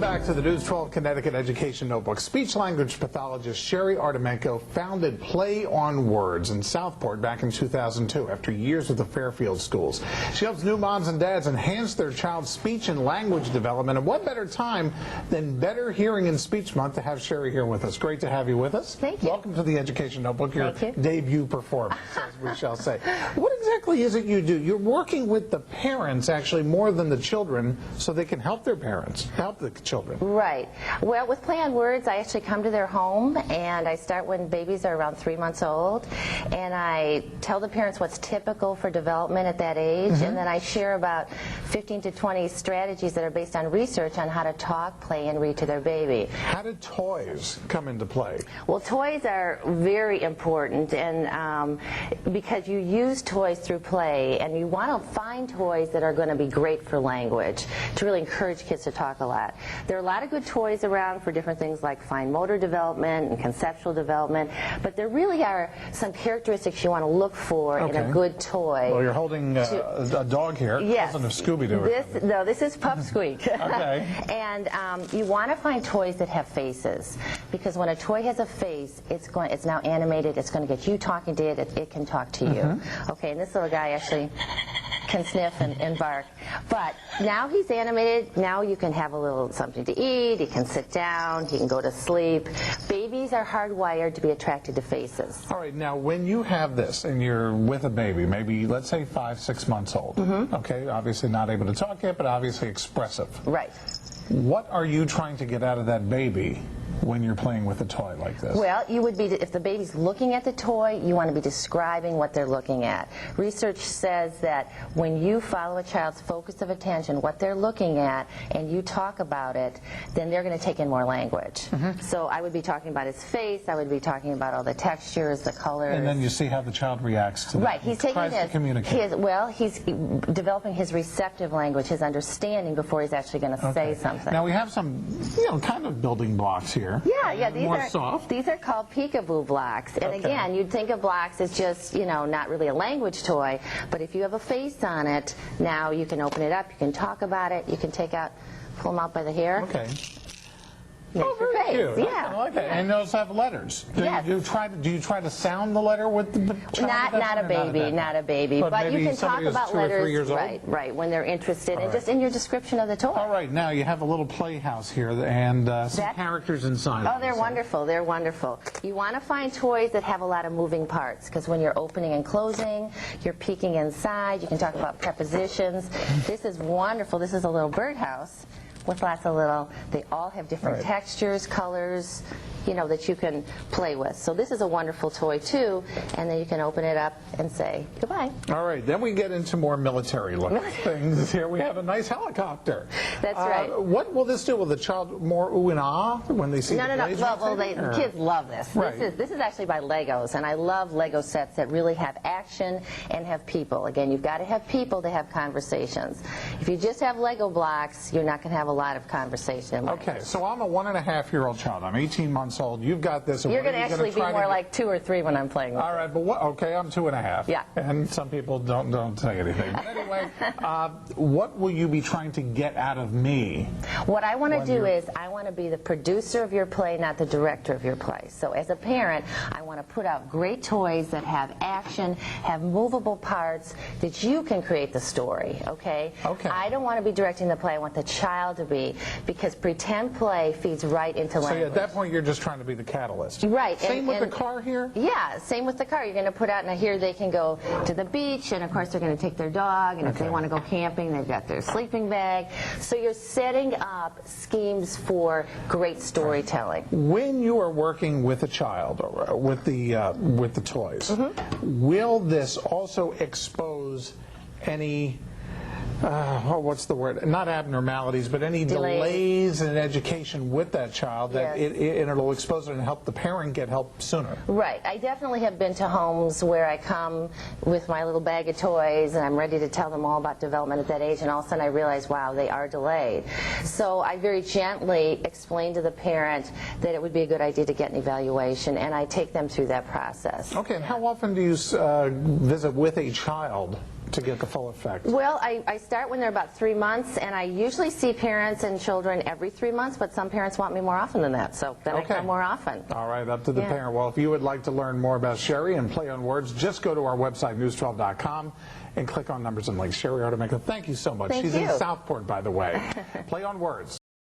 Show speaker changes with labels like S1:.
S1: back to the News 12 Connecticut Education Notebook. Speech-language pathologist Sherry Artemenko founded Play on Words in Southport back in 2002 after years with the Fairfield schools. She helps new moms and dads enhance their child's speech and language development. And what better time than Better Hearing and Speech Month to have Sherry here with us. Great to have you with us.
S2: Thank you.
S1: Welcome to the Education Notebook, your debut performance, as we shall say. What exactly is it you do? You're working with the parents, actually, more than the children, so they can help their parents, help the children.
S2: Right. Well, with Play on Words, I actually come to their home, and I start when babies are around 3 months old, and I tell the parents what's typical for development at that age, and then I share about 15 to 20 strategies that are based on research on how to talk, play, and read to their baby.
S1: How did toys come into play?
S2: Well, toys are very important, and because you use toys through play, and you want to find toys that are going to be great for language, to really encourage kids to talk a lot. There are a lot of good toys around for different things like fine motor development and conceptual development, but there really are some characteristics you want to look for in a good toy.
S1: Well, you're holding a dog here.
S2: Yes.
S1: It wasn't a Scooby-Doo.
S2: No, this is Pup Squeak.
S1: Okay.
S2: And you want to find toys that have faces, because when a toy has a face, it's now animated, it's going to get you talking to it, it can talk to you. Okay, and this little guy actually can sniff and bark. But now he's animated, now you can have a little something to eat, he can sit down, he can go to sleep. Babies are hardwired to be attracted to faces.
S1: All right, now when you have this and you're with a baby, maybe let's say 5, 6 months old, okay, obviously not able to talk yet, but obviously expressive.
S2: Right.
S1: What are you trying to get out of that baby when you're playing with a toy like this?
S2: Well, you would be, if the baby's looking at the toy, you want to be describing what they're looking at. Research says that when you follow a child's focus of attention, what they're looking at, and you talk about it, then they're going to take in more language. So I would be talking about his face, I would be talking about all the textures, the colors.
S1: And then you see how the child reacts to that.
S2: Right, he's taking he's developing his receptive language, his understanding, before he's actually going to say something.
S1: Now we have some, kind of building blocks here.
S2: Yeah,
S1: These
S2: are called peekaboo blocks. And again, you'd think of blocks as just, not really a language toy, but if you have a face on it, now you can open it up, you can talk about it, you can pull them out by the hair.
S1: Okay.
S2: Makes your face.
S1: Cute.
S2: Yeah.
S1: I like that. And those have letters. Do you try to sound the letter with the child?
S2: Not a baby. But you can talk about letters, right, when they're interested, and just in your description of the toy.
S1: All right, now you have a little playhouse here and some characters inside.
S2: Oh, they're wonderful. They're wonderful. You want to find toys that have a lot of moving parts, because when you're opening and closing, you're peeking inside. You can talk about prepositions. This is wonderful. This is a little birdhouse with lots of they all have different textures, colors, that you can play with. So this is a wonderful toy too, and then you can open it up and say goodbye.
S1: All right, then we get into more military-looking things. Here we have a nice helicopter.
S2: That's right.
S1: What will this do? Will the child more ooh and ah when they see the blades?
S2: Well, the kids love this.
S1: Right.
S2: This is actually by Legos, and I love Lego sets that really have action and have people. Again, you've got to have people to have conversations. If you just have Lego blocks, you're not going to have a lot of conversation.
S1: Okay, so I'm a 1.5-year-old child. I'm 18 months old. You've got this.
S2: You're going to actually be more like 2 or 3 when I'm playing with
S1: All right, but okay, I'm 2.5.
S2: Yeah.
S1: And some people don't say anything. But anyway, what will you be trying to get out of me?
S2: What I want to do is I want to be the producer of your play, not the director of your play. So as a parent, I want to put out great toys that have action, have movable parts, that you can create the story, okay?
S1: Okay.
S2: I don't want to be directing the play. I want the child to be, because pretend play feeds right into language.
S1: So at that point, you're just trying to be the catalyst.
S2: Right.
S1: Same with the car here?
S2: Yeah, same with the car. You're going to put out, now here they can go to the beach, and of course they're going to take their dog, and if they want to go camping, they've got their sleeping bag. So you're setting up schemes for great storytelling.
S1: When you are working with a child, or with the toys, will this also expose any what's the word? Not abnormalities, but any delays in education with that child that it'll expose it and help the parent get help sooner.
S2: Right. I definitely have been to homes where I come with my little bag of toys and I'm ready to tell them all about development at that age, and all of a sudden I realize, wow, they are delayed. So I very gently explain to the parent that it would be a good idea to get an evaluation, and I take them through that process.
S1: Okay, and how often do you visit with a child to get the full effect?
S2: Well, I start when they're about 3 months, and I usually see parents and children every 3 months, but some parents want me more often than that, so then I come more often.
S1: All right, up to the parent. Well, if you would like to learn more about Sherry and play on words, just go to our website, news12.com, and click on numbers and links. Sherry Artemenko, thank you so much.
S2: Thank
S1: She's
S2: you.
S1: in Southport, by the way. Play on words.